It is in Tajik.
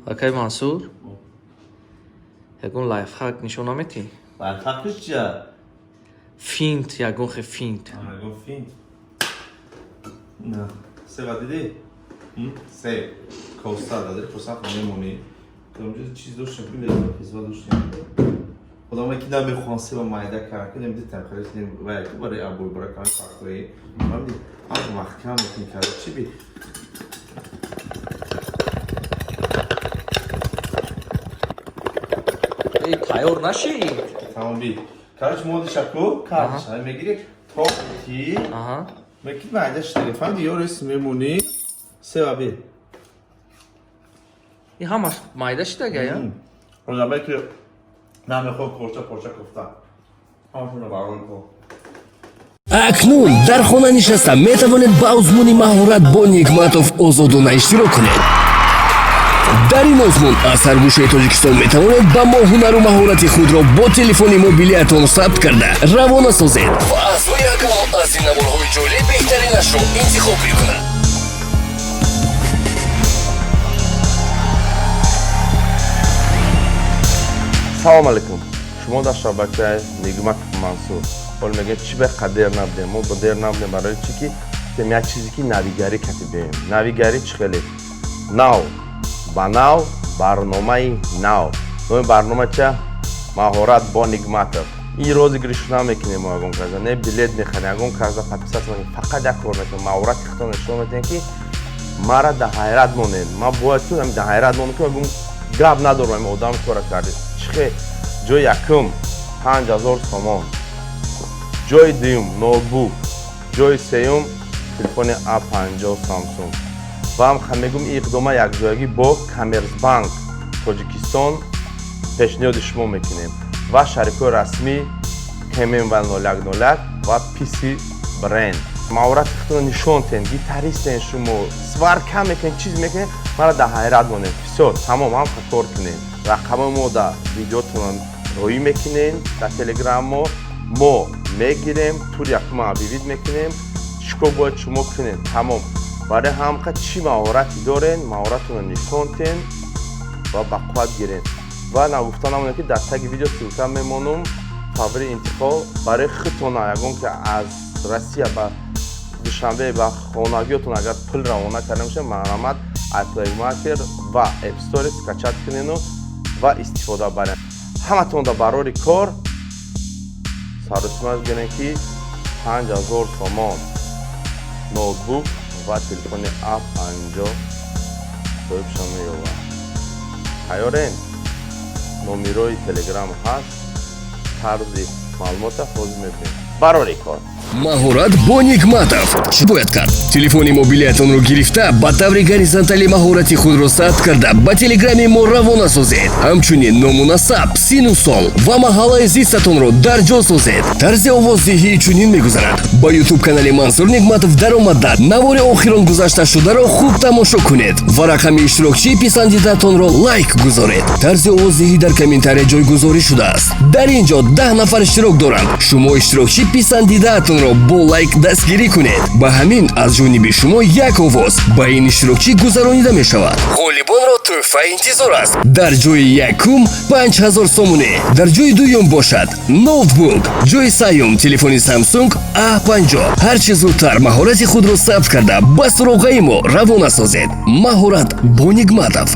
Акай Мансур, ягон лайфхак нишона метӣ? Лайфхакиш чия? Финт, ягон хе финт. Ягон финт. На, сева дидӣ? Сев. Коса дадир, коса мемонӣ. Камҷа чиз доштем, ки леза хизва доштем. Одаме ки намехоҳам сева майда карам, ки намедидам харидем ва яки барои абой бара ками фактои. Мамди, ам маҳкам мекунӣ карда чи би? Эй, тайёр нашид? Тамом би. Короче, моди шакло, картиш, мегири тоқти. Мекит майда шидагӣ. Фамди ёрес мемонӣ. Сева би. Ин ҳамаш майда шидагая? Одаме ки намехоҳам порча кофта. Ҳамашона барои ко. акнун дар хона нишаста метавонед ба озмуни маҳорат бо Нигматов озодона иштирок кунед. дар ин озмун аз саргӯшаи Тоҷикистон метавонед ба мо ҳунару маҳорати худро бо телефони мобилиатон сабт карда равона созед ва аъзои акнун аз ин наворҳои ҷолиб беҳтаринашро интихоб мекунад. Салом алейкум. Шумо дар шабакаи Нигматов Мансур. Ҳол мегӯед чи бе қадер набудем. Мо бо дер набудем барои чи ки тем як чизе ки навигарӣ кардем. Навигарӣ чи хеле нав ба нав барномаи нав. Номи барнома ча? Маҳорат бо Нигматов. ин розыгриш намекунем мо ягон каза. Не билет мехарем, ягон каза подписаться мекунем. Фақат як кор мекунем. Маҳорати худтон нишон медиҳем ки мара дар ҳайрат монед. Ман бояд ки дар ҳайрат монем ки ягон гап надорам ин одам кора кардем. Чихе ҷои якум 5000 сомон. ҷои дуюм ноутбук. ҷои сеюм телефони A50 Samsung. ва ҳам мегӯм ин иқдома якҷоягӣ бо Коммерсбанк Тоҷикистон пешниҳоди шумо мекунем ва шарикои расмӣ Кемен ва 0101 ва PC Brand. маҳорати худтон нишон тен, гитаристен шумо, сварка мекунед, чиз мекунед, мара дар ҳайрат монед. Всё, тамом ҳамқа кор кунед. рақами мо дар видеотон роӣ мекунед, дар телеграм мо мегирем, тур якум абивид мекунем, чӣ кор бояд шумо кунед, тамом. барои ҳамқа чӣ маҳорати дорен, маҳоратонро нишон тен ва ба қувват гирен. ва нагуфта намонем ки дар таги видео силка мемонам фаври интихоб барои худтон ягон ки аз Россия ба Душанбе ба хонагиётон агар пул равона карда мешавад, марҳамат iPlay Market ва App Store скачат кунену ва истифода баред. ҳаматон дар барори кор сарусимаш гирем ки 5000 сомон ноутбук ва телефони A50 соҳибшон меёвад. тайёрен? номерои телеграм ҳаст, тарзи маълумота ҳозир мебинем. барори кор. маҳорат бо Нигматов. чӣ бояд кард? телефони мобилиатонро гирифта ба таври горизонтали маҳорати худро сабт карда ба телеграми мо равона созед. ҳамчунин ному насаб, сину сол ва маҳаллаи зистатонро дар ҷо созед. тарзи овоздиҳӣ чунин мегузарад. ба YouTube канали Мансур Нигматов даромада навори охирон гузашта шударо хуб тамошо кунед ва рақами иштирокчии писандидатонро лайк гузоред. тарзи овоздиҳӣ дар комментария ҷойгузорӣ шудааст. дар ин ҷо 10 нафар иштирок доранд. шумо иштирокчи писандидаатонро бо лайк дастгирӣ кунед. ба ҳамин аз ҷониби шумо як овоз ба ин иштирокчӣ гузаронида мешавад. ғолибонро тӯҳфа интизор аст. дар ҷои якум 5000 сомонӣ, дар ҷои дуюм бошад ноутбук, ҷои сеюм телефони Samsung A50. ҳар чӣ зудтар маҳорати худро сабт карда ба суроғаи мо равона созед. маҳорат бо Нигматов.